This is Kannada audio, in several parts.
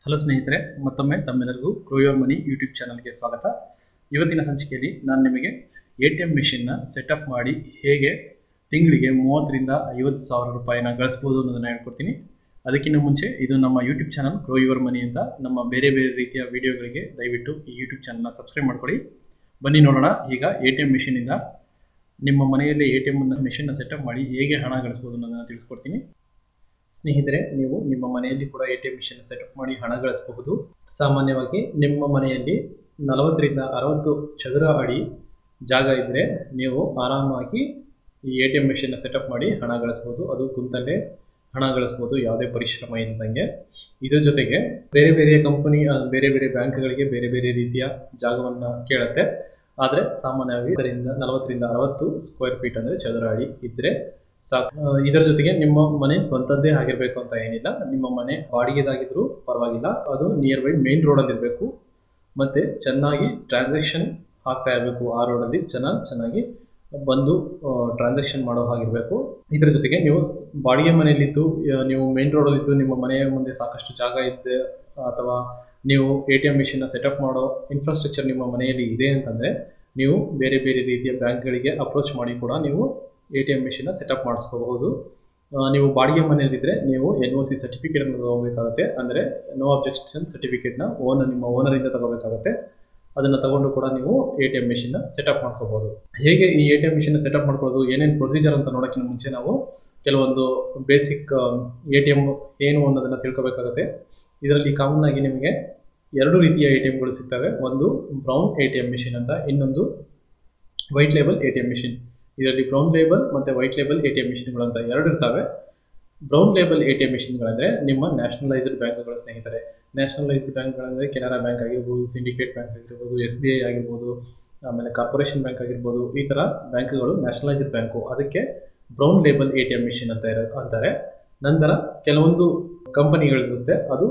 ಹಲೋ ಸ್ನೇಹಿತರೆ, ಮತ್ತೊಮ್ಮೆ ತಮ್ಮೆಲ್ಲರಿಗೂ ಗ್ರೋ ಯುವರ್ ಮನಿ ಯೂಟ್ಯೂಬ್ ಚಾನಲ್ಗೆ ಸ್ವಾಗತ. ಇವತ್ತಿನ ಸಂಚಿಕೆಯಲ್ಲಿ ನಾನು ನಿಮಗೆ ATM ಮಿಷಿನ್ನ ಸೆಟಪ್ ಮಾಡಿ ಹೇಗೆ ತಿಂಗಳಿಗೆ 30 ರಿಂದ 50 ಸಾವಿರ ರೂಪಾಯಿನ ಗಳಿಸಬಹುದು ಅನ್ನೋದನ್ನ ಹೇಳ್ಕೊಡ್ತೀನಿ. ಅದಕ್ಕಿಂತ ಮುಂಚೆ ಇದು ನಮ್ಮ YouTube channel grow your money ಅಂತ. ನಮ್ಮ ಬೇರೆ ಬೇರೆ ರೀತಿಯ ವಿಡಿಯೋಗಳಿಗೆ ದಯವಿಟ್ಟು ಈ ಯೂಟ್ಯೂಬ್ ಚಾನಲ್ನ ಸಬ್ಸ್ಕ್ರೈಬ್ ಮಾಡ್ಕೊಳ್ಳಿ. ಬನ್ನಿ ನೋಡೋಣ ಈಗ ATM ಮಿಷಿನಿಂದ ನಿಮ್ಮ ಮನೆಯಲ್ಲಿ ATM ಮಿಷಿನ್ನ ಸೆಟಪ್ ಮಾಡಿ ಹೇಗೆ ಹಣ ಗಳಿಸಬಹುದು ಅನ್ನೋದನ್ನ ತಿಳಿಸ್ಕೊಡ್ತೀನಿ. ಸ್ನೇಹಿತರೆ, ನೀವು ನಿಮ್ಮ ಮನೆಯಲ್ಲಿ ಕೂಡ ATM ಮಿಷನ್ ಸೆಟಪ್ ಮಾಡಿ ಹಣ ಗಳಿಸಬಹುದು. ಸಾಮಾನ್ಯವಾಗಿ ನಿಮ್ಮ ಮನೆಯಲ್ಲಿ 40 ರಿಂದ 60 ಚದರ ಅಡಿ ಜಾಗ ಇದ್ದರೆ ನೀವು ಆರಾಮಾಗಿ ಈ ATM ಮಿಷನ್ ಸೆಟಪ್ ಮಾಡಿ ಹಣ ಗಳಿಸಬಹುದು. ಅದು ಕುಂತಲ್ಲೇ ಹಣ ಗಳಿಸಬಹುದು, ಯಾವುದೇ ಪರಿಶ್ರಮ ಇಲ್ಲದಂಗೆ. ಇದರ ಜೊತೆಗೆ ಬೇರೆ ಬೇರೆ ಕಂಪನಿ, ಬೇರೆ ಬೇರೆ ಬ್ಯಾಂಕ್ಗಳಿಗೆ ಬೇರೆ ಬೇರೆ ರೀತಿಯ ಜಾಗವನ್ನು ಕೇಳುತ್ತೆ. ಆದರೆ ಸಾಮಾನ್ಯವಾಗಿ 40 ರಿಂದ 60 ಸ್ಕ್ವೇರ್ ಫೀಟ್ ಅಂದರೆ ಚದರ ಅಡಿ ಇದ್ದರೆ ಸಾಕು. ಇದರ ಜೊತೆಗೆ ನಿಮ್ಮ ಮನೆ ಸ್ವಂತದ್ದೇ ಆಗಿರ್ಬೇಕು ಅಂತ ಏನಿಲ್ಲ. ನಿಮ್ಮ ಮನೆ ಬಾಡಿಗೆದಾಗಿದ್ರು ಪರವಾಗಿಲ್ಲ, ಅದು ನಿಯರ್ ಬೈ ಮೇನ್ ರೋಡಲ್ಲಿ ಇರಬೇಕು. ಮತ್ತೆ ಚೆನ್ನಾಗಿ ಟ್ರಾನ್ಸಾಕ್ಷನ್ ಆಗ್ತಾ ಇರಬೇಕು. ಆ ರೋಡಲ್ಲಿ ಚೆನ್ನಾಗಿ ಬಂದು ಟ್ರಾನ್ಸಾಕ್ಷನ್ ಮಾಡೋ ಹಾಗಿರಬೇಕು. ಇದರ ಜೊತೆಗೆ ನೀವು ಬಾಡಿಗೆ ಮನೆಯಲ್ಲಿದ್ದು, ನೀವು ಮೇನ್ ರೋಡಲ್ಲಿದ್ದು, ನಿಮ್ಮ ಮನೆಯ ಮುಂದೆ ಸಾಕಷ್ಟು ಜಾಗ ಇದೆ, ಅಥವಾ ನೀವು ATM ಮಿಷಿನ್ನ ಸೆಟಪ್ ಮಾಡೋ ಇನ್ಫ್ರಾಸ್ಟ್ರಕ್ಚರ್ ನಿಮ್ಮ ಮನೆಯಲ್ಲಿ ಇದೆ ಅಂತಂದರೆ ನೀವು ಬೇರೆ ಬೇರೆ ರೀತಿಯ ಬ್ಯಾಂಕ್ಗಳಿಗೆ ಅಪ್ರೋಚ್ ಮಾಡಿ ಕೂಡ ನೀವು ATM ಮಿಷಿನ್ನ ಸೆಟಪ್ ಮಾಡಿಸ್ಕೋಬಹುದು. ನೀವು ಬಾಡಿಗೆ ಮನೆಯಲ್ಲಿದ್ದರೆ ನೀವು NOC ಸರ್ಟಿಫಿಕೇಟನ್ನು ತಗೋಬೇಕಾಗುತ್ತೆ. ಅಂದರೆ ನೋ ಅಬ್ಜೆಕ್ಷನ್ ಸರ್ಟಿಫಿಕೇಟ್ನ ನಿಮ್ಮ ಓನರಿಂದ ತಗೋಬೇಕಾಗುತ್ತೆ. ಅದನ್ನು ತಗೊಂಡು ಕೂಡ ನೀವು ATM ಮಿಷಿನ್ನ ಸೆಟಪ್ ಮಾಡ್ಕೋಬಹುದು. ಹೇಗೆ ಈ ATM ಮಿಷಿನ್ನ ಸೆಟಪ್ ಮಾಡ್ಕೊಳ್ಳೋದು, ಏನೇನು ಪ್ರೊಸೀಜರ್ ಅಂತ ನೋಡೋಕ್ಕಿಂತ ಮುಂಚೆ ನಾವು ಕೆಲವೊಂದು ಬೇಸಿಕ್ ATM ಏನು ಅನ್ನೋದನ್ನು ತಿಳ್ಕೊಬೇಕಾಗುತ್ತೆ. ಇದರಲ್ಲಿ ಕಾಮನ್ ಆಗಿ ನಿಮಗೆ 2 ರೀತಿಯ ATMಗಳು ಸಿಗ್ತವೆ. ಒಂದು ಬ್ರೌನ್ ATM ಮಿಷಿನ್ ಅಂತ, ಇನ್ನೊಂದು ವೈಟ್ ಲೇಬಲ್ ATM ಮಿಷಿನ್. ಇದರಲ್ಲಿ ಬ್ರೌನ್ ಲೇಬಲ್ ಮತ್ತು ವೈಟ್ ಲೇಬಲ್ ATM ಮಿಷಿನ್ಗಳು ಅಂತ 2 ಇರ್ತವೆ. ಬ್ರೌನ್ ಲೇಬಲ್ ATM ಮಿಷಿನ್ಗಳಂದರೆ ನಿಮ್ಮ ನ್ಯಾಷನಲೈಸ್ಡ್ ಬ್ಯಾಂಕ್ಗಳ ಸ್ನೇಹಿತರೆ. ನ್ಯಾಷನಲೈಸ್ಡ್ ಬ್ಯಾಂಕ್ಗಳಂದರೆ ಕೆನರಾ ಬ್ಯಾಂಕ್ ಆಗಿರ್ಬೋದು, ಸಿಂಡಿಕೇಟ್ ಬ್ಯಾಂಕ್ ಆಗಿರ್ಬೋದು, SBI ಆಗಿರ್ಬೋದು, ಆಮೇಲೆ ಕಾರ್ಪೊರೇಷನ್ ಬ್ಯಾಂಕ್ ಆಗಿರ್ಬೋದು. ಈ ಥರ ಬ್ಯಾಂಕ್ಗಳು ನ್ಯಾಷನಲೈಸ್ಡ್ ಬ್ಯಾಂಕು, ಅದಕ್ಕೆ ಬ್ರೌನ್ ಲೇಬಲ್ ATM ಮಿಷಿನ್ ಅಂತಾರೆ. ನಂತರ ಕೆಲವೊಂದು ಕಂಪನಿಗಳಿರುತ್ತೆ, ಅದು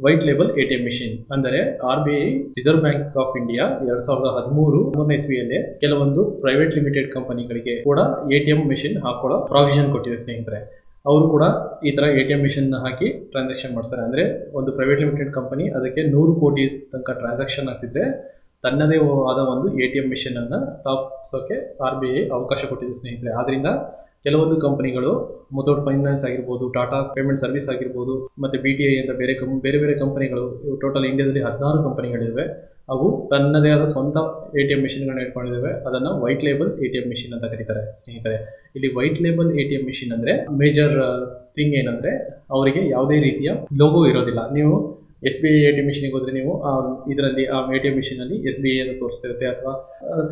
ವೈಟ್ ಲೇಬಲ್ ATM ಮಿಷಿನ್. ಅಂದರೆ RBI reserve bank of India 2013 ಇಸ್ವಿಯಲ್ಲಿ ಕೆಲವೊಂದು ಪ್ರೈವೇಟ್ ಲಿಮಿಟೆಡ್ ಕಂಪನಿಗಳಿಗೆ ಕೂಡ ATM ಮಿಷಿನ್ ಹಾಕೊಳ್ಳೋ ಪ್ರಾವಿಷನ್ ಕೊಟ್ಟಿದೆ ಸ್ನೇಹಿತರೆ. ಅವರು ಕೂಡ ಈ ಥರ ATM ಮಿಷಿನ್ ಹಾಕಿ ಟ್ರಾನ್ಸಾಕ್ಷನ್ ಮಾಡ್ತಾರೆ. ಅಂದರೆ ಒಂದು ಪ್ರೈವೇಟ್ ಲಿಮಿಟೆಡ್ ಕಂಪನಿ ಅದಕ್ಕೆ 100 ಕೋಟಿ ತನಕ ಟ್ರಾನ್ಸಾಕ್ಷನ್ ಆಗ್ತಿದ್ರೆ ತನ್ನದೇ ಆದ ಒಂದು ATM ಮಿಷಿನ್ ಅನ್ನು ಸ್ಥಾಪಿಸೋಕೆ RBI ಅವಕಾಶ ಕೊಟ್ಟಿದೆ ಸ್ನೇಹಿತರೆ. ಆದ್ರಿಂದ ಕೆಲವೊಂದು ಕಂಪನಿಗಳು, ಮುಥೂಟ್ ಫೈನಾನ್ಸ್ ಆಗಿರ್ಬೋದು, ಟಾಟಾ ಪೇಮೆಂಟ್ ಸರ್ವಿಸ್ ಆಗಿರ್ಬೋದು, ಮತ್ತು BTI ಅಂತ ಬೇರೆ ಬೇರೆ ಕಂಪನಿಗಳು, ಟೋಟಲ್ ಇಂಡಿಯಾದಲ್ಲಿ 16 ಕಂಪನಿಗಳಿವೆ. ಅವು ತನ್ನದೇ ಆದ ಸ್ವಂತ ATM ಮಿಷಿನ್ಗಳನ್ನ ಇಟ್ಕೊಂಡಿದ್ದಾವೆ. ಅದನ್ನು ವೈಟ್ ಲೇಬಲ್ ATM ಮಿಷಿನ್ ಅಂತ ಕರೀತಾರೆ ಸ್ನೇಹಿತರೆ. ಇಲ್ಲಿ ವೈಟ್ ಲೇಬಲ್ ATM ಮಿಷಿನ್ ಅಂದರೆ ಮೇಜರ್ ಥಿಂಗ್ ಏನಂದರೆ ಅವರಿಗೆ ಯಾವುದೇ ರೀತಿಯ ಲೋಗೋ ಇರೋದಿಲ್ಲ. ನೀವು SBI ATM ಮಿಷಿನ್ಗೆ ಹೋದರೆ ನೀವು ಇದರಲ್ಲಿ ಆ ATM ಮಿಷಿನಲ್ಲಿ SBI ಅಂತ ತೋರಿಸ್ತಿರುತ್ತೆ, ಅಥವಾ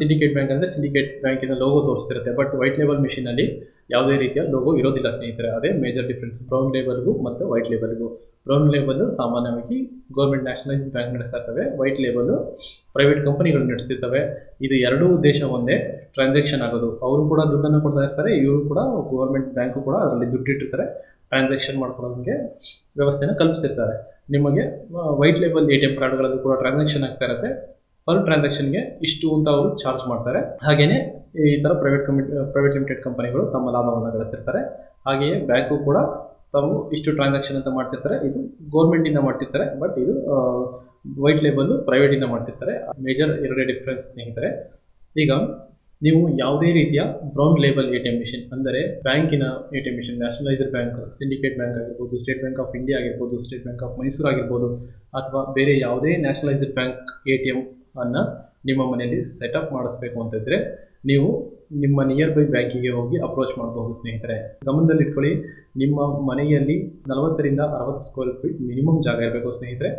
ಸಿಂಡಿಕೇಟ್ ಬ್ಯಾಂಕ್ ಅಂದರೆ ಸಿಂಡಿಕೇಟ್ ಬ್ಯಾಂಕಿನ ಲೋಗೋ ತೋರಿಸ್ತಿರುತ್ತೆ. ಬಟ್ ವೈಟ್ ಲೇಬಲ್ ಮಿಷಿನಲ್ಲಿ ಯಾವುದೇ ರೀತಿಯ ಲೋಗೋ ಇರೋದಿಲ್ಲ ಸ್ನೇಹಿತರೆ. ಅದೇ ಮೇಜರ್ ಡಿಫ್ರೆನ್ಸ್ ಬ್ರೌನ್ ಲೇಬಲ್ಗೂ ಮತ್ತು ವೈಟ್ ಲೇಬಲ್ಗೂ. ಬ್ರೌನ್ ಲೇಬಲ್ ಸಾಮಾನ್ಯವಾಗಿ ಗೌರ್ಮೆಂಟ್ ನ್ಯಾಷನಲೈಸ್ಡ್ ಬ್ಯಾಂಕ್ ನಡೆಸ್ತಾ ಇರ್ತವೆ, ವೈಟ್ ಲೇಬಲ್ ಪ್ರೈವೇಟ್ ಕಂಪನಿಗಳು ನಡೆಸ್ತಿರ್ತವೆ. ಇದು 2 ದೇಶ ಒಂದೇ ಟ್ರಾನ್ಸಾಕ್ಷನ್ ಆಗೋದು. ಅವರು ಕೂಡ ದುಡ್ಡನ್ನು ಕೊಡ್ತಾ ಇರ್ತಾರೆ, ಇವರು ಕೂಡ ಗೌರ್ಮೆಂಟ್ ಬ್ಯಾಂಕು ಕೂಡ ಅದರಲ್ಲಿ ದುಡ್ಡಿಟ್ಟಿರ್ತಾರೆ. ಟ್ರಾನ್ಸಾಕ್ಷನ್ ಮಾಡ್ಕೊಳ್ಳೋದಕ್ಕೆ ವ್ಯವಸ್ಥೆನ ಕಲ್ಪಿಸಿರ್ತಾರೆ. ನಿಮಗೆ ವೈಟ್ ಲೇಬಲ್ ATM ಕಾರ್ಡ್ಗಳಲ್ಲೂ ಕೂಡ ಟ್ರಾನ್ಸಾಕ್ಷನ್ ಆಗ್ತಾ ಇರುತ್ತೆ. ಪರ್ ಟ್ರಾನ್ಸಾಕ್ಷನ್ಗೆ ಇಷ್ಟು ಅಂತ ಅವರು ಚಾರ್ಜ್ ಮಾಡ್ತಾರೆ. ಹಾಗೆಯೇ ಈ ಥರ ಪ್ರೈವೇಟ್ ಲಿಮಿಟೆಡ್ ಕಂಪನಿಗಳು ತಮ್ಮ ಲಾಭವನ್ನು ಗಳಿಸ್ತಿರ್ತಾರೆ. ಹಾಗೆಯೇ ಬ್ಯಾಂಕು ಕೂಡ ತಾವು ಇಷ್ಟು ಟ್ರಾನ್ಸಾಕ್ಷನ್ ಅಂತ ಮಾಡ್ತಿರ್ತಾರೆ. ಇದು ಗೌರ್ಮೆಂಟಿಂದ ಮಾಡ್ತಿರ್ತಾರೆ, ಬಟ್ ಇದು ವೈಟ್ ಲೇಬಲ್ ಪ್ರೈವೇಟಿಂದ ಮಾಡ್ತಿರ್ತಾರೆ. ಮೇಜರ್ 2 ಡಿಫ್ರೆನ್ಸ್ ಸ್ನೇಹಿತರೆ. ಈಗ ನೀವು ಯಾವುದೇ ರೀತಿಯ ಬ್ರೌನ್ ಲೇಬಲ್ ATM ಮಿಷಿನ್ ಅಂದರೆ ಬ್ಯಾಂಕಿನ ATM machine, nationalised bank, syndicate bank ಆಗಿರ್ಬೋದು, ಸ್ಟೇಟ್ ಬ್ಯಾಂಕ್ ಆಫ್ ಇಂಡಿಯಾ ಆಗಿರ್ಬೋದು, ಸ್ಟೇಟ್ ಬ್ಯಾಂಕ್ ಆಫ್ ಮೈಸೂರು ಆಗಿರ್ಬೋದು, ಅಥವಾ ಬೇರೆ ಯಾವುದೇ ನ್ಯಾಷನಲೈಸ್ಡ್ ಬ್ಯಾಂಕ್ ATM ಅನ್ನು ನಿಮ್ಮ ಮನೆಯಲ್ಲಿ ಸೆಟಪ್ ಮಾಡಿಸ್ಬೇಕು ಅಂತಿದ್ರೆ ನೀವು ನಿಮ್ಮ ನಿಯರ್ ಬೈ ಬ್ಯಾಂಕಿಗೆ ಹೋಗಿ ಅಪ್ರೋಚ್ ಮಾಡಬಹುದು ಸ್ನೇಹಿತರೆ. ಗಮನದಲ್ಲಿ ಇಟ್ಕೊಳ್ಳಿ, ನಿಮ್ಮ ಮನೆಯಲ್ಲಿ 40 ರಿಂದ 60 ಸ್ಕ್ವೇರ್ ಫೀಟ್ ಮಿನಿಮಮ್ ಜಾಗ ಇರಬೇಕು ಸ್ನೇಹಿತರೆ.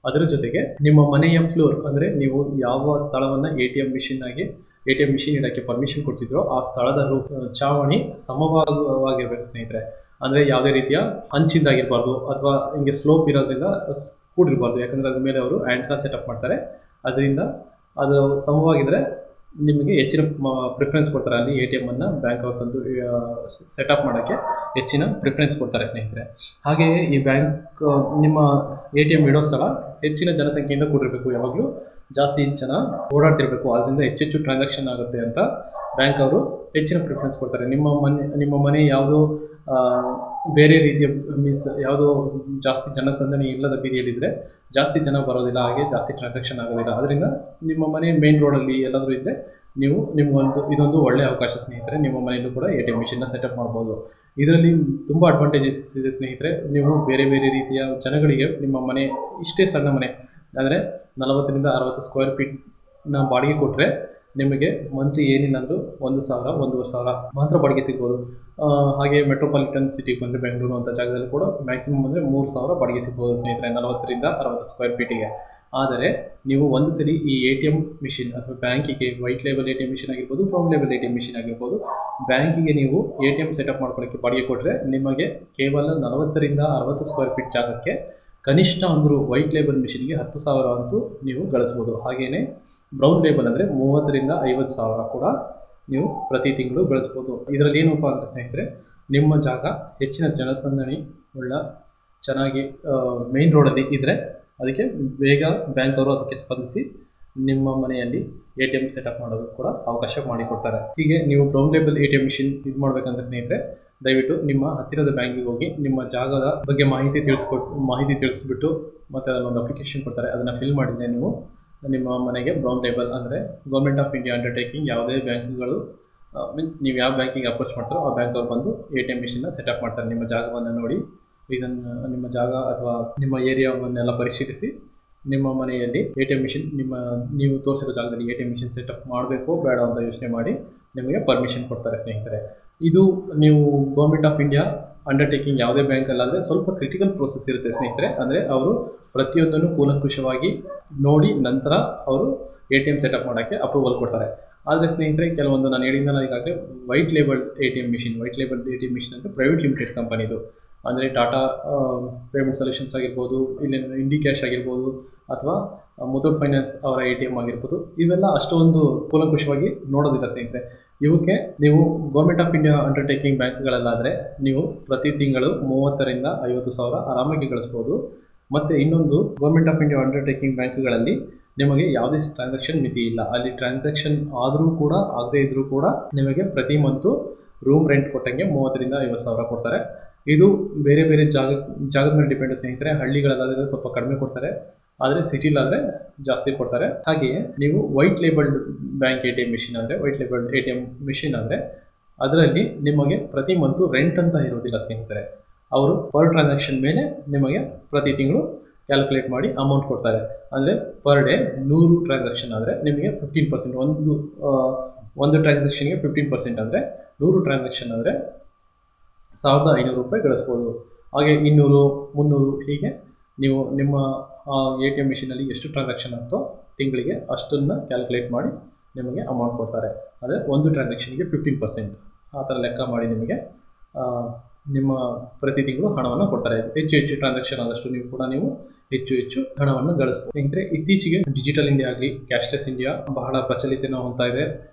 ಅದರ ಜೊತೆಗೆ ನಿಮ್ಮ ಮನೆಯ ಫ್ಲೋರ್ ಅಂದರೆ ನೀವು ಯಾವ ಸ್ಥಳವನ್ನು ATM ಮಿಷಿನ್ ಇಡೋಕ್ಕೆ ಪರ್ಮಿಷನ್ ಕೊಡ್ತಿದ್ರೋ ಆ ಸ್ಥಳದ ಚಾವಣಿ ಸಮವಾಗಿರಬೇಕು ಸ್ನೇಹಿತರೆ. ಅಂದರೆ ಯಾವುದೇ ರೀತಿಯ ಅಂಚಿಂದಾಗಿರಬಾರ್ದು, ಅಥವಾ ಹಿಂಗೆ ಸ್ಲೋಪ್ ಇರೋದ್ರಿಂದ ಕೂಡಿರಬಾರ್ದು. ಯಾಕಂದರೆ ಅದ್ರ ಮೇಲೆ ಅವರು ಆ್ಯಂಟನಾ ಸೆಟಪ್ ಮಾಡ್ತಾರೆ. ಅದರಿಂದ ಅದು ಸಮವಾಗಿದ್ದರೆ ನಿಮಗೆ ಹೆಚ್ಚಿನ ಪ್ರಿಫರೆನ್ಸ್ ಕೊಡ್ತಾರೆ. ಅಲ್ಲಿ ATM ಅನ್ನು ಬ್ಯಾಂಕ್ ಅವ್ರು ತಂದು ಸೆಟಪ್ ಮಾಡೋಕ್ಕೆ ಹೆಚ್ಚಿನ ಪ್ರಿಫರೆನ್ಸ್ ಕೊಡ್ತಾರೆ ಸ್ನೇಹಿತರೆ. ಹಾಗೆಯೇ ಈ ಬ್ಯಾಂಕ್ ನಿಮ್ಮ ATM ಇಡೋ ಸ್ಥಳ ಹೆಚ್ಚಿನ ಜನಸಂಖ್ಯೆಯಿಂದ ಕೂಡಿರಬೇಕು. ಯಾವಾಗಲೂ ಜಾಸ್ತಿ ಜನ ಓಡಾಡ್ತಿರ್ಬೇಕು, ಅದರಿಂದ ಹೆಚ್ಚೆಚ್ಚು ಟ್ರಾನ್ಸಾಕ್ಷನ್ ಆಗುತ್ತೆ ಅಂತ ಬ್ಯಾಂಕ್ ಅವರು ಹೆಚ್ಚಿನ ಪ್ರಿಫರೆನ್ಸ್ ಕೊಡ್ತಾರೆ. ನಿಮ್ಮ ಮನೆ ಯಾವುದು ಬೇರೆ ರೀತಿಯ ಮೀನ್ಸ್ ಯಾವುದೋ ಜಾಸ್ತಿ ಜನಸಂದಣಿ ಇಲ್ಲದ ಬೀದಿಯಲ್ಲಿದ್ದರೆ ಜಾಸ್ತಿ ಜನ ಬರೋದಿಲ್ಲ, ಹಾಗೆ ಜಾಸ್ತಿ ಟ್ರಾನ್ಸಾಕ್ಷನ್ ಆಗೋದಿಲ್ಲ. ಅದರಿಂದ ನಿಮ್ಮ ಮನೆ ಮೇನ್ ರೋಡಲ್ಲಿ ಎಲ್ಲಾದರೂ ಇದ್ದರೆ ನೀವು ಇದೊಂದು ಒಳ್ಳೆಯ ಅವಕಾಶ ಸ್ನೇಹಿತರೆ. ನಿಮ್ಮ ಮನೆಯಲ್ಲೂ ಕೂಡ ATM ಮಿಷಿನ್ನ ಸೆಟಪ್ ಮಾಡ್ಬೋದು. ಇದರಲ್ಲಿ ತುಂಬ ಅಡ್ವಾಂಟೇಜಸ್ ಇದೆ ಸ್ನೇಹಿತರೆ. ನೀವು ಬೇರೆ ಬೇರೆ ರೀತಿಯ ಜನಗಳಿಗೆ ನಿಮ್ಮ ಮನೆ ಇಷ್ಟೇ ಸಣ್ಣ ಮನೆ ಅಂದರೆ 40 ರಿಂದ 60 ಸ್ಕ್ವೇರ್ ಫೀಟ್ನ ಬಾಡಿಗೆ ಕೊಟ್ಟರೆ ನಿಮಗೆ ಮಂತ್ಲಿ ಏನಿಲ್ಲ ಅಂದರೂ 1,000 1,500 ಮಾತ್ರ ಬಾಡಿಗೆ ಸಿಗ್ಬೋದು. ಹಾಗೆ ಮೆಟ್ರೋಪಾಲಿಟನ್ ಸಿಟಿಗೆ ಬಂದರೆ ಬೆಂಗಳೂರು ಅಂತ ಜಾಗದಲ್ಲಿ ಕೂಡ ಮ್ಯಾಕ್ಸಿಮಮ್ ಅಂದರೆ 3,000 ಬಾಡಿಗೆ ಸಿಗ್ಬೋದು ಸ್ನೇಹಿತರೆ 40 ರಿಂದ 60 ಸ್ಕ್ವೇರ್ ಫೀಟಿಗೆ. ಆದರೆ ನೀವು ಒಂದು ಸರಿ ಈ ATM ಮಿಷಿನ್ ಅಥವಾ ಬ್ಯಾಂಕಿಗೆ ವೈಟ್ ಲೇಬಲ್ ATM ಮಿಷಿನ್ ಆಗಿರ್ಬೋದು, ಬ್ರೌನ್ ಲೇಬಲ್ ATM ಮಿಷಿನ್ ಆಗಿರ್ಬೋದು, ಬ್ಯಾಂಕಿಗೆ ನೀವು ATM ಸೆಟಪ್ ಮಾಡ್ಕೊಳ್ಳೋಕ್ಕೆ ಬಾಡಿಗೆ ಕೊಟ್ಟರೆ ನಿಮಗೆ ಕೇವಲ 40 ರಿಂದ 60 ಸ್ಕ್ವೇರ್ ಫೀಟ್ ಜಾಗಕ್ಕೆ ಕನಿಷ್ಠ ಅಂದರೂ ವೈಟ್ ಲೇಬಲ್ ಮಿಷಿನ್ಗೆ 10,000 ಅಂತೂ ನೀವು ಗಳಿಸ್ಬೋದು. ಹಾಗೆಯೇ ಬ್ರೌನ್ ಲೇಬಲ್ ಅಂದರೆ 30 ರಿಂದ 50,000 ಕೂಡ ನೀವು ಪ್ರತಿ ತಿಂಗಳು ಗಳಿಸ್ಬೋದು. ಇದರಲ್ಲಿ ಏನಪ್ಪ ಅಂದರೆ ಸ್ನೇಹಿತರೆ, ನಿಮ್ಮ ಜಾಗ ಹೆಚ್ಚಿನ ಜನಸಂದಣಿ ಉಳ್ಳ ಚೆನ್ನಾಗಿ ಮೇನ್ ರೋಡಲ್ಲಿ ಇದ್ದರೆ ಅದಕ್ಕೆ ಬೇಗ ಬ್ಯಾಂಕ್ ಅವರು ಅದಕ್ಕೆ ಸ್ಪಂದಿಸಿ ನಿಮ್ಮ ಮನೆಯಲ್ಲಿ ATM ಸೆಟಪ್ ಮಾಡೋದಕ್ಕೆ ಕೂಡ ಅವಕಾಶ ಮಾಡಿಕೊಡ್ತಾರೆ. ಹೀಗೆ ನೀವು ಬ್ರೌನ್ ಲೇಬಲ್ ATM ಮಿಷಿನ್ ಇದು ಮಾಡಬೇಕಂದ್ರೆ ಸ್ನೇಹಿತರೆ, ದಯವಿಟ್ಟು ನಿಮ್ಮ ಹತ್ತಿರದ ಬ್ಯಾಂಕಿಗೆ ಹೋಗಿ ನಿಮ್ಮ ಜಾಗದ ಬಗ್ಗೆ ಮಾಹಿತಿ ತಿಳಿಸ್ಬಿಟ್ಟು ಮತ್ತು ಅದನ್ನೊಂದು ಅಪ್ಲಿಕೇಶನ್ ಕೊಡ್ತಾರೆ, ಅದನ್ನು ಫಿಲ್ ಮಾಡಿದರೆ ನೀವು ನಿಮ್ಮ ಮನೆಗೆ ಬ್ರೌನ್ ಲೇಬಲ್ ಅಂದರೆ ಗೌರ್ಮೆಂಟ್ ಆಫ್ ಇಂಡಿಯಾ ಅಂಡರ್ಟೇಕಿಂಗ್ ಯಾವುದೇ ಬ್ಯಾಂಕ್ಗಳು ಮೀನ್ಸ್ ನೀವು ಯಾವ ಬ್ಯಾಂಕಿಗೆ ಅಪ್ರೋಚ್ ಮಾಡ್ತಾರೋ ಆ ಬ್ಯಾಂಕ್ ಅವ್ರು ಬಂದು ATM ಮಿಷಿನ್ನ ಸೆಟಪ್ ಮಾಡ್ತಾರೆ. ನಿಮ್ಮ ಜಾಗವನ್ನು ನೋಡಿ ಇದನ್ನು ನಿಮ್ಮ ಜಾಗ ಅಥವಾ ನಿಮ್ಮ ಏರಿಯಾವನ್ನೆಲ್ಲ ಪರಿಶೀಲಿಸಿ ನಿಮ್ಮ ಮನೆಯಲ್ಲಿ ATM ಮಿಷಿನ್ ನೀವು ತೋರಿಸಿರೋ ಜಾಗದಲ್ಲಿ ATM ಮಿಷಿನ್ ಸೆಟಪ್ ಮಾಡಬೇಕು ಬೇಡ ಅಂತ ಯೋಚನೆ ಮಾಡಿ ನಿಮಗೆ ಪರ್ಮಿಷನ್ ಕೊಡ್ತಾರೆ ಸ್ನೇಹಿತರೆ. ಇದು ನೀವು ಗೌರ್ಮೆಂಟ್ ಆಫ್ ಇಂಡಿಯಾ ಅಂಡರ್ಟೇಕಿಂಗ್ ಯಾವುದೇ ಬ್ಯಾಂಕಲ್ಲಾದರೆ ಸ್ವಲ್ಪ ಕ್ರಿಟಿಕಲ್ ಪ್ರೋಸೆಸ್ ಇರುತ್ತೆ ಸ್ನೇಹಿತರೆ. ಅಂದರೆ ಅವರು ಪ್ರತಿಯೊಂದನ್ನು ಕೂಲಂಕುಷವಾಗಿ ನೋಡಿ ನಂತರ ಅವರು ATM ಸೆಟಪ್ ಮಾಡೋಕ್ಕೆ ಅಪ್ರೂವಲ್ ಕೊಡ್ತಾರೆ. ಆದರೆ ಸ್ನೇಹಿತರೆ, ಕೆಲವೊಂದು ನಾನು ಹೇಳಿದ್ನಲ್ಲ ಈಗಾಗಲೇ ವೈಟ್ ಲೇಬಲ್ ATM ಮಿಷಿನ್ ಅಂದರೆ ಪ್ರೈವೇಟ್ ಲಿಮಿಟೆಡ್ ಕಂಪನಿದು, ಅಂದರೆ ಟಾಟಾ ಪೇಮೆಂಟ್ ಸೊಲ್ಯೂಷನ್ಸ್ ಆಗಿರ್ಬೋದು, ಇಲ್ಲಿ ಇಂಡಿ ಕ್ಯಾಶ್ ಆಗಿರ್ಬೋದು, ಅಥವಾ ಮುಥೂಟ್ ಫೈನಾನ್ಸ್ ಅವರ ATM ಆಗಿರ್ಬೋದು, ಇವೆಲ್ಲ ಅಷ್ಟೊಂದು ಕೂಲಂಕುಷವಾಗಿ ನೋಡೋದಿಲ್ಲ ಸ್ನೇಹಿತರೆ. ಇವಕ್ಕೆ ನೀವು ಗೌರ್ಮೆಂಟ್ ಆಫ್ ಇಂಡಿಯಾ ಅಂಡರ್ಟೇಕಿಂಗ್ ಬ್ಯಾಂಕ್ಗಳಲ್ಲಾದರೆ ನೀವು ಪ್ರತಿ ತಿಂಗಳು 30 ರಿಂದ 50,000 ಆರಾಮಾಗಿ ಗಳಿಸ್ಬೋದು. ಮತ್ತು ಇನ್ನೊಂದು ಗೌರ್ಮೆಂಟ್ ಆಫ್ ಇಂಡಿಯಾ ಅಂಡರ್ಟೇಕಿಂಗ್ ಬ್ಯಾಂಕ್ಗಳಲ್ಲಿ ನಿಮಗೆ ಯಾವುದೇ ಟ್ರಾನ್ಸಾಕ್ಷನ್ ಮಿತಿ ಇಲ್ಲ. ಅಲ್ಲಿ ಟ್ರಾನ್ಸಾಕ್ಷನ್ ಆದರೂ ಕೂಡ ಆಗದೇ ಇದ್ದರೂ ಕೂಡ ನಿಮಗೆ ಪ್ರತಿ ಮಂತು ರೂಮ್ ರೆಂಟ್ ಕೊಟ್ಟಂಗೆ 30 ರಿಂದ 50,000 ಕೊಡ್ತಾರೆ. ಇದು ಬೇರೆ ಬೇರೆ ಜಾಗದ ಮೇಲೆ ಡಿಪೆಂಡ್ ಸ್ನೇಹಿತರೆ. ಹಳ್ಳಿಗಳಲ್ಲಾದರೆ ಸ್ವಲ್ಪ ಕಡಿಮೆ ಕೊಡ್ತಾರೆ, ಆದರೆ ಸಿಟಿಲಾದರೆ ಜಾಸ್ತಿ ಕೊಡ್ತಾರೆ. ಹಾಗೆಯೇ ನೀವು white labelled bank ATM machine ಅಂದರೆ ವೈಟ್ ಲೇಬಲ್ಡ್ ATM ಮಿಷಿನ್ ಅಂದರೆ ಅದರಲ್ಲಿ ನಿಮಗೆ ಪ್ರತಿ ಮಂತು ರೆಂಟ್ ಅಂತ ಇರೋದಿಲ್ಲ ಸ್ನೇಹಿತರೆ. ಅವರು ಪರ್ ಟ್ರಾನ್ಸಾಕ್ಷನ್ ಮೇಲೆ ನಿಮಗೆ ಪ್ರತಿ ತಿಂಗಳು ಕ್ಯಾಲ್ಕುಲೇಟ್ ಮಾಡಿ ಅಮೌಂಟ್ ಕೊಡ್ತಾರೆ. ಅಂದರೆ ಪರ್ ಡೇ 100 ಟ್ರಾನ್ಸಾಕ್ಷನ್ ಆದರೆ ನಿಮಗೆ 15%, ಒಂದು ಟ್ರಾನ್ಸಾಕ್ಷನ್ಗೆ 15% ಅಂದರೆ 100 ಟ್ರಾನ್ಸಾಕ್ಷನ್ ಅಂದರೆ 1,500 ರೂಪಾಯಿ ಗಳಿಸ್ಬೋದು. ಹಾಗೆ 200, 300 ಹೀಗೆ ನೀವು ನಿಮ್ಮ ATM ಮಿಷಿನಲ್ಲಿ ಎಷ್ಟು ಟ್ರಾನ್ಸಾಕ್ಷನ್ ಆಗ್ತೋ ತಿಂಗಳಿಗೆ ಅಷ್ಟನ್ನು ಕ್ಯಾಲ್ಕುಲೇಟ್ ಮಾಡಿ ನಿಮಗೆ ಅಮೌಂಟ್ ಕೊಡ್ತಾರೆ. ಅಂದರೆ ಒಂದು ಟ್ರಾನ್ಸಾಕ್ಷನ್ಗೆ 15% ಆ ಥರ ಲೆಕ್ಕ ಮಾಡಿ ನಿಮಗೆ ನಿಮ್ಮ ಪ್ರತಿ ತಿಂಗಳು ಹಣವನ್ನು ಕೊಡ್ತಾರೆ. ಹೆಚ್ಚು ಟ್ರಾನ್ಸಾಕ್ಷನ್ ಆದಷ್ಟು ನೀವು ಹೆಚ್ಚು ಹಣವನ್ನು ಗಳಿಸ್ಬೋದು. ಸ್ನೇಹಿತರೆ, ಇತ್ತೀಚೆಗೆ ಡಿಜಿಟಲ್ ಇಂಡಿಯಾ ಆಗಲಿ ಕ್ಯಾಶ್ಲೆಸ್ ಇಂಡಿಯಾ ಬಹಳ ಪ್ರಚಲಿತನ ಹೊಂದ್ತಾ ಇದೆ.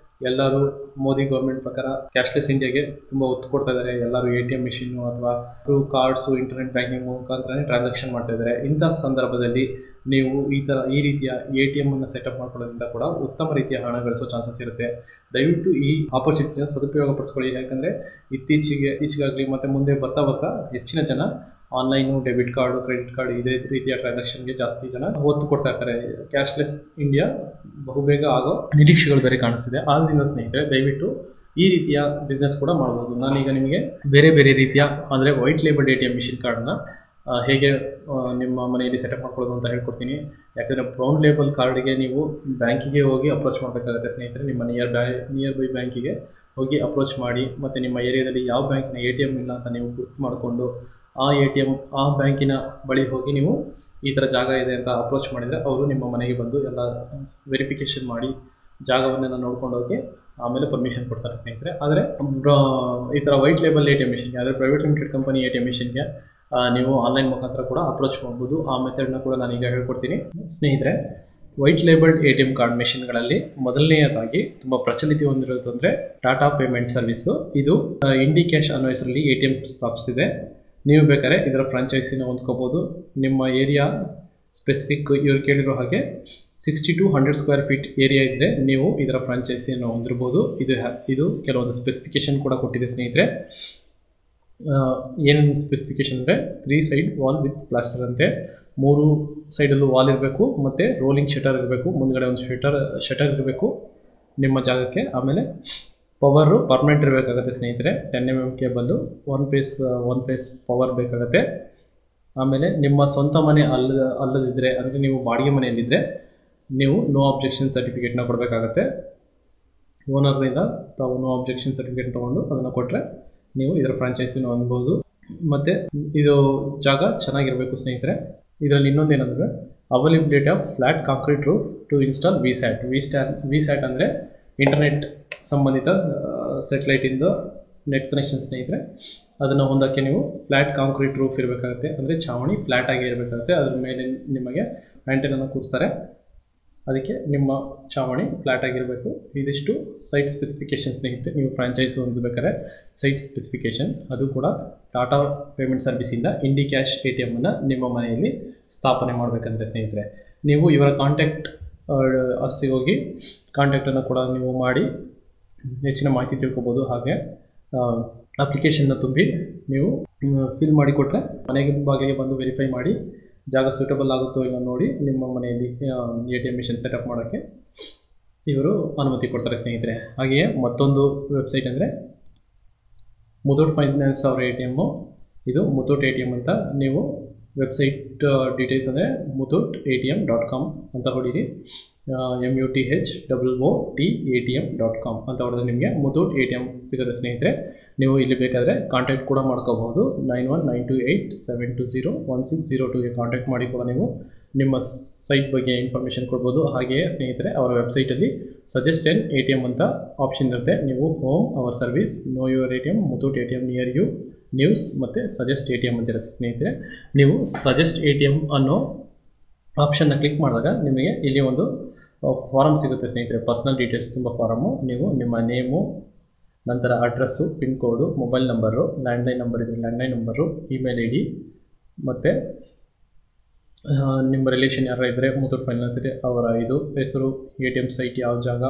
ಎಲ್ಲರೂ ಮೋದಿ ಗೌರ್ಮೆಂಟ್ ಪ್ರಕಾರ ಕ್ಯಾಶ್ಲೆಸ್ ಇಂಡಿಯಾಗೆ ತುಂಬ ಒತ್ತು ಕೊಡ್ತಾ ಇದ್ದಾರೆ. ಎಲ್ಲರೂ ATM ಮಿಷಿನ್ನು ಅಥವಾ ಥ್ರೂ ಕಾರ್ಡ್ಸು ಇಂಟರ್ನೆಟ್ ಬ್ಯಾಂಕಿಂಗ್ ಮುಖಾಂತರನೇ ಟ್ರಾನ್ಸಾಕ್ಷನ್ ಮಾಡ್ತಾ ಇದ್ದಾರೆ. ಇಂಥ ಸಂದರ್ಭದಲ್ಲಿ ನೀವು ಈ ರೀತಿಯ ATM ಅನ್ನು ಸೆಟಪ್ ಮಾಡ್ಕೊಳ್ಳೋದ್ರಿಂದ ಕೂಡ ಉತ್ತಮ ರೀತಿಯ ಹಣ ಗಳಿಸೋ ಚಾನ್ಸಸ್ ಇರುತ್ತೆ. ದಯವಿಟ್ಟು ಈ ಆಪರ್ಚುನಿಟಿನ ಸದುಪಯೋಗ ಪಡಿಸ್ಕೊಳ್ಳಿ. ಯಾಕಂದರೆ ಇತ್ತೀಚೆಗಾಗಲಿ ಮತ್ತು ಮುಂದೆ ಬರ್ತಾ ಹೆಚ್ಚಿನ ಜನ online, debit card, credit card ಇದೇ ರೀತಿಯ ಟ್ರಾನ್ಸಾಕ್ಷನ್ಗೆ ಜಾಸ್ತಿ ಜನ ಒತ್ತು ಕೊಡ್ತಾ ಇರ್ತಾರೆ. ಕ್ಯಾಶ್ಲೆಸ್ ಇಂಡಿಯಾ ಬಹುಬೇಗ ಆಗೋ ನಿರೀಕ್ಷೆಗಳು ಬೇರೆ ಕಾಣಿಸ್ತಿದೆ. ಆದ್ದರಿಂದ ಸ್ನೇಹಿತರೆ, ದಯವಿಟ್ಟು ಈ ರೀತಿಯ ಬಿಸ್ನೆಸ್ ಕೂಡ ಮಾಡ್ಬೋದು. ನಾನೀಗ ನಿಮಗೆ ಬೇರೆ ಬೇರೆ ರೀತಿಯ ಅಂದರೆ ವೈಟ್ ಲೇಬಲ್ ATM ಮಿಷಿನ್ ಕಾರ್ಡನ್ನ ಹೇಗೆ ನಿಮ್ಮ ಮನೆಯಲ್ಲಿ ಸೆಟಪ್ ಮಾಡ್ಕೊಳ್ಳೋದು ಅಂತ ಹೇಳ್ಕೊಡ್ತೀನಿ. ಯಾಕಂದರೆ ಬ್ರೌನ್ ಲೇಬಲ್ ಕಾರ್ಡಿಗೆ ನೀವು ಬ್ಯಾಂಕಿಗೆ ಹೋಗಿ ಅಪ್ರೋಚ್ ಮಾಡಬೇಕಾಗುತ್ತೆ ಸ್ನೇಹಿತರೆ. ನಿಮ್ಮ ನಿಯರ್ ಬೈ ಬ್ಯಾಂಕಿಗೆ ಹೋಗಿ ಅಪ್ರೋಚ್ ಮಾಡಿ, ಮತ್ತು ನಿಮ್ಮ ಏರಿಯಾದಲ್ಲಿ ಯಾವ ಬ್ಯಾಂಕಿನ ATM ಇಲ್ಲ ಅಂತ ನೀವು ಗುರ್ತು ಮಾಡಿಕೊಂಡು ಆ ಬ್ಯಾಂಕಿನ ಬಳಿ ಹೋಗಿ ನೀವು ಈ ಥರ ಜಾಗ ಇದೆ ಅಂತ ಅಪ್ರೋಚ್ ಮಾಡಿದರೆ ಅವರು ನಿಮ್ಮ ಮನೆಗೆ ಬಂದು ಎಲ್ಲ ವೆರಿಫಿಕೇಷನ್ ಮಾಡಿ ಜಾಗವನ್ನೆಲ್ಲ ನೋಡ್ಕೊಂಡು ಹೋಗಿ ಆಮೇಲೆ ಪರ್ಮಿಷನ್ ಕೊಡ್ತಾರೆ ಸ್ನೇಹಿತರೆ. ಆದರೆ ಈ ಥರ ವೈಟ್ ಲೇಬಲ್ ATM ಮಿಷಿನ್ಗೆ ಅಂದರೆ ಪ್ರೈವೇಟ್ ಲಿಮಿಟೆಡ್ ಕಂಪನಿ ATM ಮಿಷಿನ್ಗೆ ನೀವು ಆನ್ಲೈನ್ ಮುಖಾಂತರ ಕೂಡ ಅಪ್ರೋಚ್ ಮಾಡ್ಬೋದು. ಆ ಮೆಥಡ್ನ ಕೂಡ ನಾನೀಗ ಹೇಳ್ಕೊಡ್ತೀನಿ ಸ್ನೇಹಿತರೆ. ವೈಟ್ ಲೇಬಲ್ಡ್ ATM ಕಾರ್ಡ್ ಮಿಷಿನ್ಗಳಲ್ಲಿ ಮೊದಲನೆಯದಾಗಿ ತುಂಬ ಪ್ರಚಲಿತ ಹೊಂದಿರೋದು ಅಂದರೆ ಟಾಟಾ ಪೇಮೆಂಟ್ ಸರ್ವಿಸು. ಇದು ಇಂಡಿ ಕ್ಯಾಶ್ ಅನ್ನೋ ಹೆಸರಲ್ಲಿ ATM ಸ್ಥಾಪಿಸಿದೆ. ನೀವು ಬೇಕಾದ್ರೆ ಇದರ ಫ್ರಾಂಚೈಸಿನ ಹೊಂದ್ಕೋಬೋದು. ನಿಮ್ಮ ಏರಿಯಾ ಸ್ಪೆಸಿಫಿಕ್ ಇವ್ರು ಕೇಳಿರೋ ಹಾಗೆ 60 to 100 ಸ್ಕ್ವೇರ್ ಫೀಟ್ ಏರಿಯಾ ಇದ್ದರೆ ನೀವು ಇದರ ಫ್ರಾಂಚೈಸಿಯನ್ನು ಹೊಂದಿರ್ಬೋದು. ಇದು ಕೆಲವೊಂದು ಸ್ಪೆಸಿಫಿಕೇಶನ್ ಕೂಡ ಕೊಟ್ಟಿದೆ ಸ್ನೇಹಿತರೆ. ಏನೇನು ಸ್ಪೆಸಿಫಿಕೇಶನ್ ಅಂದರೆ 3 ಸೈಡ್ ವಾಲ್ ವಿತ್ ಪ್ಲಾಸ್ಟರ್ ಅಂತೆ, 3 ಸೈಡಲ್ಲೂ ವಾಲ್ ಇರಬೇಕು, ಮತ್ತು ರೋಲಿಂಗ್ ಶಟರ್ ಇರಬೇಕು, ಮುಂದ್ಗಡೆ ಒಂದು ಶಟರ್ ಇರಬೇಕು ನಿಮ್ಮ ಜಾಗಕ್ಕೆ. ಆಮೇಲೆ ಪವರು ಪರ್ಮನೆಂಟ್ ಇರಬೇಕಾಗುತ್ತೆ ಸ್ನೇಹಿತರೆ, 10 mm cable, one phase power ಬೇಕಾಗುತ್ತೆ. ಆಮೇಲೆ ನಿಮ್ಮ ಸ್ವಂತ ಮನೆ ಅಲ್ಲದಿದ್ದರೆ, ಅಂದರೆ ನೀವು ಬಾಡಿಗೆ ಮನೆಯಲ್ಲಿದ್ದರೆ ನೀವು ನೋ ಅಬ್ಜೆಕ್ಷನ್ ಸರ್ಟಿಫಿಕೇಟ್ನ ಕೊಡಬೇಕಾಗತ್ತೆ. ಓನರ್ನಿಂದ ತಾವು ನೋ ಅಬ್ಜೆಕ್ಷನ್ ಸರ್ಟಿಫಿಕೇಟ್ ತೊಗೊಂಡು ಅದನ್ನು ಕೊಟ್ಟರೆ ನೀವು ಇದರ ಫ್ರಾಂಚೈಸಿನ ಹೊಂದ್ಬೋದು. ಮತ್ತು ಇದು ಜಾಗ ಚೆನ್ನಾಗಿರಬೇಕು ಸ್ನೇಹಿತರೆ. ಇದರಲ್ಲಿ ಇನ್ನೊಂದೇನೆಂದರೆ availability of flat concrete roof to install VSAT ಅಂದರೆ ಇಂಟರ್ನೆಟ್ ಸಂಬಂಧಿತ ಸ್ಯಾಟಲೈಟಿಂದ ನೆಟ್ ಕನೆಕ್ಷನ್ ಸ್ನೇಹಿತರೆ. ಅದನ್ನು ಹೊಂದಕ್ಕೆ ನೀವು ಫ್ಲಾಟ್ ಕಾಂಕ್ರೀಟ್ ರೂಫ್ ಇರಬೇಕಾಗುತ್ತೆ, ಅಂದರೆ ಛಾವಣಿ ಫ್ಲಾಟ್ ಆಗಿ ಇರಬೇಕಾಗುತ್ತೆ. ಅದ್ರ ಮೇಲೆ ನಿಮಗೆ ಆ್ಯಂಟೆನನ್ನು ಕೂರಿಸ್ತಾರೆ, ಅದಕ್ಕೆ ನಿಮ್ಮ ಛಾವಣಿ ಫ್ಲಾಟ್ ಆಗಿರಬೇಕು. ಇದಿಷ್ಟು ಸೈಟ್ ಸ್ಪೆಸಿಫಿಕೇಶನ್ ಸ್ನೇಹಿತರೆ. ನೀವು ಫ್ರಾಂಚೈಸ್ ಹೊಂದಬೇಕಾದ್ರೆ ಸೈಟ್ ಸ್ಪೆಸಿಫಿಕೇಶನ್, ಅದು ಕೂಡ ಟಾಟಾ ಪೇಮೆಂಟ್ ಸರ್ವಿಸಿಂದ ಇಂಡಿ ಕ್ಯಾಶ್ ATM ಅನ್ನು ನಿಮ್ಮ ಮನೆಯಲ್ಲಿ ಸ್ಥಾಪನೆ ಮಾಡಬೇಕಂದ್ರೆ ಸ್ನೇಹಿತರೆ, ನೀವು ಇವರ ಕಾಂಟ್ಯಾಕ್ಟ್ ಅಸ್ಸಿಗೆ ಹೋಗಿ ಕಾಂಟ್ಯಾಕ್ಟನ್ನು ಕೂಡ ನೀವು ಮಾಡಿ ಹೆಚ್ಚಿನ ಮಾಹಿತಿ ತಿಳ್ಕೊಬೋದು. ಹಾಗೆ ಅಪ್ಲಿಕೇಶನ್ನ ತುಂಬಿ ನೀವು ಫಿಲ್ ಮಾಡಿ ಕೊಟ್ಟರೆ ಮನೆಗೆ ಬಾಗಿಲಿಗೆ ಬಂದು ವೆರಿಫೈ ಮಾಡಿ ಜಾಗ ಸೂಟಬಲ್ ಆಗುತ್ತೋ ಇಲ್ಲ ನೋಡಿ ನಿಮ್ಮ ಮನೆಯಲ್ಲಿ ATM ಮಿಷನ್ ಸೆಟಪ್ ಮಾಡೋಕ್ಕೆ ಇವರು ಅನುಮತಿ ಕೊಡ್ತಾರೆ ಸ್ನೇಹಿತರೆ. ಹಾಗೆಯೇ ಮತ್ತೊಂದು ವೆಬ್ಸೈಟ್ ಅಂದರೆ ಮುಥೂಟ್ ಫೈನಾನ್ಸ್ ಅವರ ATM, ಇದು ಮುಥೂಟ್ ATM ಅಂತ. ನೀವು ವೆಬ್ಸೈಟ್ ಡೀಟೇಲ್ಸ್ ಅಂದರೆ muthootatm.com ಅಂತ ಹೊಡೀರಿ, MUTHOOTATM.com ಅಂತ ಹೊಡೆದ್ರೆ ನಿಮಗೆ ಮುಥೂಟ್ ATM ಸಿಗುತ್ತೆ ಸ್ನೇಹಿತರೆ. ನೀವು ಇಲ್ಲಿ ಬೇಕಾದರೆ ಕಾಂಟ್ಯಾಕ್ಟ್ ಕೂಡ ಮಾಡ್ಕೋಬಹುದು. 919287201602ಗೆ ಕಾಂಟ್ಯಾಕ್ಟ್ ಮಾಡಿ ಕೂಡ ನೀವು ನಿಮ್ಮ ಸೈಟ್ ಬಗ್ಗೆ ಇನ್ಫಾರ್ಮೇಷನ್ ಕೊಡ್ಬೋದು. ಹಾಗೆಯೇ ಸ್ನೇಹಿತರೆ ಅವರ ವೆಬ್ಸೈಟಲ್ಲಿ ಸಜೆಸ್ಟ್ ಎನ್ ATM ಅಂತ ಆಪ್ಷನ್ ಇರುತ್ತೆ. ನೀವು home, our service, know your ATM, Muthoot ATM near you, news ಮತ್ತು ಸಜೆಸ್ಟ್ ATM ಅಂತಿರುತ್ತೆ ಸ್ನೇಹಿತರೆ. ನೀವು ಸಜೆಸ್ಟ್ ATM ಅನ್ನೋ ಆಪ್ಷನ್ನ ಕ್ಲಿಕ್ ಮಾಡಿದಾಗ ನಿಮಗೆ ಇಲ್ಲಿ ಒಂದು ಫಾರಮ್ ಸಿಗುತ್ತೆ ಸ್ನೇಹಿತರೆ, ಪರ್ಸ್ನಲ್ ಡೀಟೇಲ್ಸ್ ತುಂಬ ಫಾರಮು. ನೀವು ನಿಮ್ಮ ನೇಮು, ನಂತರ ಅಡ್ರೆಸ್ಸು, ಪಿನ್ ಕೋಡು, ಮೊಬೈಲ್ ನಂಬರು, ಲ್ಯಾಂಡ್ಲೈನ್ ನಂಬರ್ ಇದ್ದರೆ ಲ್ಯಾಂಡ್ಲೈನ್ ನಂಬರು, ಇಮೇಲ್ ID, ಮತ್ತು ನಿಮ್ಮ ರಿಲೇಷನ್ ಯಾರು ಇದ್ದರೆ ಮುಥೂಟ್ ಫೈನಾನ್ಸ್ ಇದೆ ಅವರ ಇದು ಹೆಸರು, ATM ಸೈಟ್ ಯಾವ ಜಾಗ,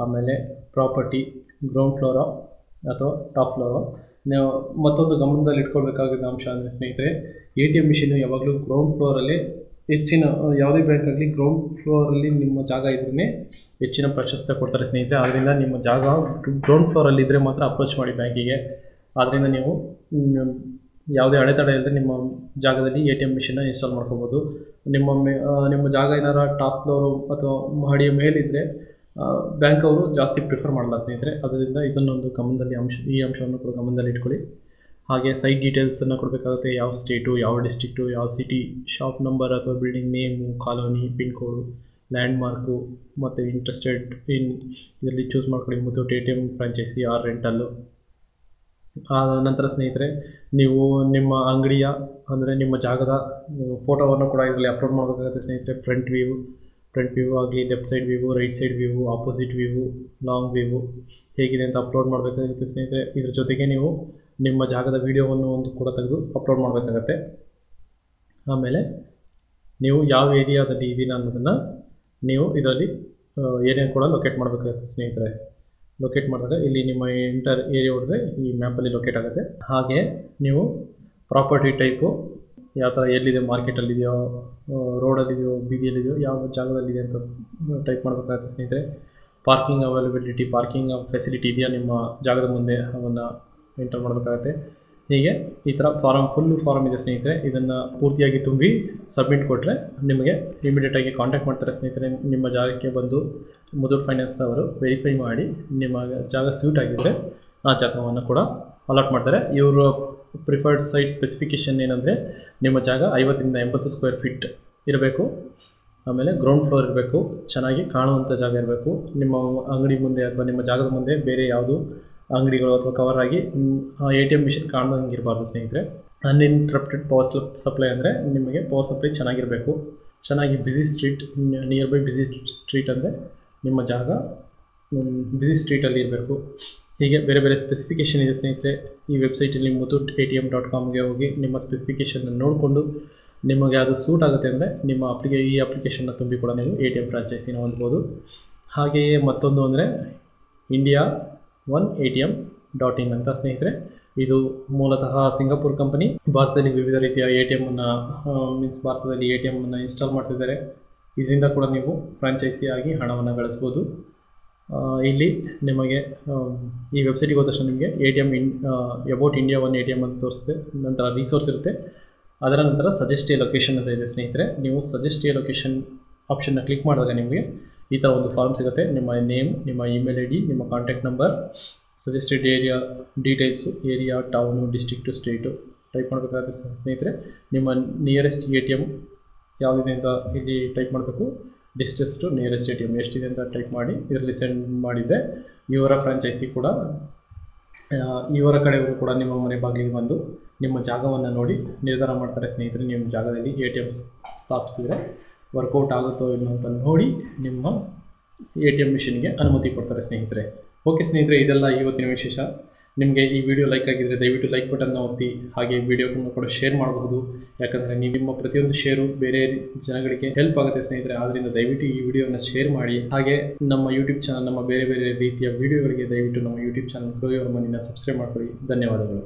ಆಮೇಲೆ ಪ್ರಾಪರ್ಟಿ ಗ್ರೌಂಡ್ ಫ್ಲೋರೋ ಅಥವಾ ಟಾಪ್ ಫ್ಲೋರೋ. ನೀವು ಮತ್ತೊಂದು ಗಮನದಲ್ಲಿ ಇಟ್ಕೊಳ್ಬೇಕಾಗಿದ್ದ ಅಂಶ ಅಂದರೆ ಸ್ನೇಹಿತರೆ, ATM ಮಿಷಿನು ಯಾವಾಗಲೂ ಗ್ರೌಂಡ್ ಫ್ಲೋರಲ್ಲಿ ಹೆಚ್ಚಿನ, ಯಾವುದೇ ಬ್ಯಾಂಕ್ ಆಗಲಿ ಗ್ರೌಂಡ್ ಫ್ಲೋರಲ್ಲಿ ನಿಮ್ಮ ಜಾಗ ಇದ್ರೇ ಹೆಚ್ಚಿನ ಪ್ರಾಶಸ್ತ್ಯ ಕೊಡ್ತಾರೆ ಸ್ನೇಹಿತರೆ. ಆದ್ದರಿಂದ ನಿಮ್ಮ ಜಾಗ ಗ್ರೌಂಡ್ ಫ್ಲೋರಲ್ಲಿ ಇದ್ದರೆ ಮಾತ್ರ ಅಪ್ರೋಚ್ ಮಾಡಿ ಬ್ಯಾಂಕಿಗೆ. ಆದ್ದರಿಂದ ನೀವು ಯಾವುದೇ ಅಡೆತಡೆ ಇಲ್ಲದೆ ನಿಮ್ಮ ಜಾಗದಲ್ಲಿ ATM ಮಿಷನ್ನ ಇನ್ಸ್ಟಾಲ್ ಮಾಡ್ಕೋಬೋದು. ನಿಮ್ಮ ಜಾಗ ಏನಾರ ಟಾಪ್ ಫ್ಲೋರು ಅಥವಾ ಮಹಡಿಯ ಮೇಲಿದ್ದರೆ ಬ್ಯಾಂಕ್ ಅವರು ಜಾಸ್ತಿ ಪ್ರಿಫರ್ ಮಾಡಲ್ಲ ಸ್ನೇಹಿತರೆ. ಅದರಿಂದ ಇದನ್ನೊಂದು ಗಮನದಲ್ಲಿ ಈ ಅಂಶವನ್ನು ಕೂಡ ಗಮನದಲ್ಲಿ ಇಟ್ಕೊಳ್ಳಿ. ಹಾಗೆ ಸೈಟ್ ಡೀಟೇಲ್ಸನ್ನು ಕೊಡಬೇಕಾಗುತ್ತೆ, ಯಾವ ಸ್ಟೇಟು, ಯಾವ ಡಿಸ್ಟ್ರಿಕ್ಟು, ಯಾವ ಸಿಟಿ, ಶಾಪ್ ನಂಬರ್ ಅಥವಾ ಬಿಲ್ಡಿಂಗ್ ನೇಮು, ಕಾಲೋನಿ, ಪಿನ್ ಕೋಡು, ಲ್ಯಾಂಡ್ ಮಾರ್ಕು, ಮತ್ತು ಇಂಟ್ರೆಸ್ಟೆಡ್ ಇನ್ ಇದರಲ್ಲಿ ಚೂಸ್ ಮಾಡ್ಕೊಳ್ಳಿ, ಮುಥೂಟ್ ATM ಫ್ರಾಂಚೈಸಿ ಆರ್ ರೆಂಟಲ್ಲು. ನಂತರ ಸ್ನೇಹಿತರೆ ನೀವು ನಿಮ್ಮ ಅಂಗಡಿಯ ಅಂದರೆ ನಿಮ್ಮ ಜಾಗದ ಫೋಟೋವನ್ನು ಕೂಡ ಇದರಲ್ಲಿ ಅಪ್ಲೋಡ್ ಮಾಡಬೇಕಾಗುತ್ತೆ ಸ್ನೇಹಿತರೆ. ಫ್ರಂಟ್ ವ್ಯೂ ಆಗಲಿ, left side view, right side view, opposite view, long view ಹೇಗಿದೆ ಅಂತ ಅಪ್ಲೋಡ್ ಮಾಡಬೇಕಾಗುತ್ತೆ ಸ್ನೇಹಿತರೆ. ಇದ್ರ ಜೊತೆಗೆ ನೀವು ನಿಮ್ಮ ಜಾಗದ ವಿಡಿಯೋವನ್ನು ಒಂದು ಕೂಡ ತೆಗೆದು ಅಪ್ಲೋಡ್ ಮಾಡಬೇಕಾಗತ್ತೆ. ಆಮೇಲೆ ನೀವು ಯಾವ ಏರಿಯಾದಲ್ಲಿ ಇದ್ದೀನ ಅನ್ನೋದನ್ನು ನೀವು ಇದರಲ್ಲಿ ಏರಿಯಾ ಕೂಡ ಲೊಕೇಟ್ ಮಾಡಬೇಕಾಗುತ್ತೆ ಸ್ನೇಹಿತರೆ. ಲೊಕೇಟ್ ಮಾಡಿದಾಗ ಇಲ್ಲಿ ನಿಮ್ಮ ಎಂಟರ್ ಏರಿಯಾ ಹೊಡೆದ್ರೆ ಈ ಮ್ಯಾಪಲ್ಲಿ ಲೊಕೇಟ್ ಆಗುತ್ತೆ. ಹಾಗೆ ನೀವು ಪ್ರಾಪರ್ಟಿ ಟೈಪು ಯಾವ ಥರ ಎಲ್ಲಿದೆ, ಮಾರ್ಕೆಟಲ್ಲಿದೆಯೋ, ರೋಡಲ್ಲಿದೆಯೋ, ಬೀದಿಯಲ್ಲಿದೆಯೋ, ಯಾವ ಜಾಗದಲ್ಲಿದೆ ಅಂತ ಟೈಪ್ ಮಾಡಬೇಕಾಗುತ್ತೆ ಸ್ನೇಹಿತರೆ. ಪಾರ್ಕಿಂಗ್ ಅವೈಲಬಿಲಿಟಿ, ಪಾರ್ಕಿಂಗ್ ಫೆಸಿಲಿಟಿ ಇದೆಯಾ ನಿಮ್ಮ ಜಾಗದ ಮುಂದೆ, ಅದನ್ನು ಎಂಟರ್ ಮಾಡಬೇಕಾಗತ್ತೆ. ಹೀಗೆ ಈ ಥರ ಫುಲ್ಲು ಫಾರಮ್ ಇದೆ ಸ್ನೇಹಿತರೆ. ಇದನ್ನು ಪೂರ್ತಿಯಾಗಿ ತುಂಬಿ ಸಬ್ಮಿಟ್ ಕೊಟ್ಟರೆ ನಿಮಗೆ ಇಮಿಡಿಯೇಟಾಗಿ ಕಾಂಟ್ಯಾಕ್ಟ್ ಮಾಡ್ತಾರೆ ಸ್ನೇಹಿತರೆ. ನಿಮ್ಮ ಜಾಗಕ್ಕೆ ಬಂದು ಮುಥೂಟ್ ಫೈನಾನ್ಸ್ ಅವರು ವೆರಿಫೈ ಮಾಡಿ ನಿಮ್ಮ ಜಾಗ ಸ್ಯೂಟ್ ಆಗಿದ್ದರೆ ಆ ಜಾಗವನ್ನು ಕೂಡ ಅಲಾಟ್ ಮಾಡ್ತಾರೆ. ಇವರು ಪ್ರಿಫರ್ಡ್ ಸೈಟ್ ಸ್ಪೆಸಿಫಿಕೇಷನ್ ಏನಂದರೆ ನಿಮ್ಮ ಜಾಗ 50ರಿಂದ 80 ಸ್ಕ್ವೇರ್ ಫೀಟ್ ಇರಬೇಕು. ಆಮೇಲೆ ಗ್ರೌಂಡ್ ಫ್ಲೋರ್ ಇರಬೇಕು, ಚೆನ್ನಾಗಿ ಕಾಣುವಂಥ ಜಾಗ ಇರಬೇಕು. ನಿಮ್ಮ ಅಂಗಡಿ ಮುಂದೆ ಅಥವಾ ನಿಮ್ಮ ಜಾಗದ ಮುಂದೆ ಬೇರೆ ಯಾವುದು ಅಂಗಡಿಗಳು ಅಥವಾ ಕವರ್ ಆಗಿ ATM ಮಿಷನ್ ಕಾಣೋಂಗಿರಬಾರ್ದು ಸ್ನೇಹಿತರೆ. ಅನ್ಇಂಟ್ರಪ್ಟೆಡ್ ಪವರ್ ಸಪ್ಲೈ ಅಂದರೆ ನಿಮಗೆ ಪವರ್ ಸಪ್ಲೈ ಚೆನ್ನಾಗಿರಬೇಕು. ಚೆನ್ನಾಗಿ busy street, nearby busy street ಅಂದರೆ ನಿಮ್ಮ ಜಾಗ ಬಿಸಿ ಸ್ಟ್ರೀಟಲ್ಲಿ ಇರಬೇಕು. ಹೀಗೆ ಬೇರೆ ಬೇರೆ ಸ್ಪೆಸಿಫಿಕೇಷನ್ ಇದೆ ಸ್ನೇಹಿತರೆ. ಈ ವೆಬ್ಸೈಟಲ್ಲಿ muthootatm.comಗೆ ಹೋಗಿ ನಿಮ್ಮ ಸ್ಪೆಸಿಫಿಕೇಷನ್ನ ನೋಡಿಕೊಂಡು ನಿಮಗೆ ಅದು ಸೂಟ್ ಆಗುತ್ತೆ ಅಂದರೆ ನಿಮ್ಮ ಈ ಅಪ್ಲಿಕೇಶನ್ನ ತುಂಬಿ ಕೂಡ ನೀವು ATM ಫ್ರಾಂಚೈಸಿನ ಹೊಂದ್ಬೋದು. ಹಾಗೆಯೇ ಮತ್ತೊಂದು ಅಂದರೆ India1ATM.in ಅಂತ ಸ್ನೇಹಿತರೆ. ಇದು ಮೂಲತಃ ಸಿಂಗಾಪುರ್ ಕಂಪನಿ. ಭಾರತದಲ್ಲಿ ವಿವಿಧ ರೀತಿಯ ATM ಅನ್ನು ಭಾರತದಲ್ಲಿ ATM ಅನ್ನು ಇನ್ಸ್ಟಾಲ್ ಮಾಡ್ತಿದ್ದಾರೆ. ಇದರಿಂದ ಕೂಡ ನೀವು ಫ್ರಾಂಚೈಸಿ ಆಗಿ ಹಣವನ್ನು ಗಳಿಸ್ಬೋದು. ಇಲ್ಲಿ ನಿಮಗೆ ಈ ವೆಬ್ಸೈಟಿಗೆ ಹೋದ ತಕ್ಷಣ ನಿಮಗೆ ATM about India one ATM ಅಂತ ತೋರಿಸುತ್ತೆ. ನಂತರ ರಿಸೋರ್ಸ್ ಇರುತ್ತೆ. ಅದರ ನಂತರ ಸಜೆಸ್ಟ್ ಎ ಲೊಕೇಶನ್ ಅಂತ ಇದೆ ಸ್ನೇಹಿತರೆ. ನೀವು ಸಜೆಸ್ಟ್ ಎ ಲೊಕೇಶನ್ ಆಪ್ಷನ್ನ ಕ್ಲಿಕ್ ಮಾಡಿದಾಗ ನಿಮಗೆ ಈ ಥರ ಒಂದು ಫಾರ್ಮ್ ಸಿಗುತ್ತೆ. ನಿಮ್ಮ ನೇಮ್, ನಿಮ್ಮ ಇಮೇಲ್ ID, ನಿಮ್ಮ contact number, suggested area details, area, town, district, state type ಮಾಡಬೇಕಾಗುತ್ತೆ ಸ್ನೇಹಿತರೆ. ನಿಮ್ಮ ನಿಯರೆಸ್ಟ್ ATM ಯಾವುದಿದೆ ಅಂತ ಇಲ್ಲಿ ಟೈಪ್ ಮಾಡಬೇಕು. ಡಿಸ್ಟೆನ್ಸ್ ಟು ನಿಯರೆಸ್ಟ್ ATM ಎಷ್ಟಿದೆ ಅಂತ ಟೈಪ್ ಮಾಡಿ ಇದರಲ್ಲಿ ಸೆಂಡ್ ಮಾಡಿದರೆ ಇವರ ಫ್ರಾಂಚೈಸಿ ಕೂಡ ಇವರ ಕಡೆಯವರು ಕೂಡ ನಿಮ್ಮ ಮನೆ ಬಾಗಿಲಿಗೆ ಬಂದು ನಿಮ್ಮ ಜಾಗವನ್ನು ನೋಡಿ ನಿರ್ಧಾರ ಮಾಡ್ತಾರೆ ಸ್ನೇಹಿತರೆ. ನಿಮ್ಮ ಜಾಗದಲ್ಲಿ ATM ಸ್ಥಾಪಿಸಿದರೆ ವರ್ಕೌಟ್ ಆಗುತ್ತೋ ಇಲ್ಲ ಅಂತ ನೋಡಿ ನಿಮ್ಮ ATM ಮಿಷಿನ್ಗೆ ಅನುಮತಿ ಕೊಡ್ತಾರೆ ಸ್ನೇಹಿತರೆ. ಓಕೆ ಸ್ನೇಹಿತರೆ, ಇದೆಲ್ಲ ಇವತ್ತಿನ ವಿಶೇಷ. ನಿಮಗೆ ಈ ವಿಡಿಯೋ ಲೈಕ್ ಆಗಿದ್ದರೆ ದಯವಿಟ್ಟು ಲೈಕ್ ಬಟನ್ನ ಒತ್ತಿ. ಹಾಗೆ ವಿಡಿಯೋವನ್ನು ಕೂಡ ಶೇರ್ ಮಾಡಬಹುದು. ಯಾಕಂದರೆ ನಿಮ್ಮ ಪ್ರತಿಯೊಂದು ಶೇರು ಬೇರೆ ಜನಗಳಿಗೆ ಹೆಲ್ಪ್ ಆಗುತ್ತೆ ಸ್ನೇಹಿತರೆ. ಆದ್ದರಿಂದ ದಯವಿಟ್ಟು ಈ ವಿಡಿಯೋನ ಶೇರ್ ಮಾಡಿ. ಹಾಗೆ ನಮ್ಮ ಯೂಟ್ಯೂಬ್ ಚಾನಲ್, ನಮ್ಮ ಬೇರೆ ಬೇರೆ ರೀತಿಯ ವಿಡಿಯೋಗಳಿಗೆ ದಯವಿಟ್ಟು ನಮ್ಮ ಯೂಟ್ಯೂಬ್ ಚಾನಲ್ ಗ್ರೋ ಯುವರ್ ಮನಿನ ಸಬ್ಸ್ಕ್ರೈಬ್ ಮಾಡ್ಕೊಳ್ಳಿ. ಧನ್ಯವಾದಗಳು.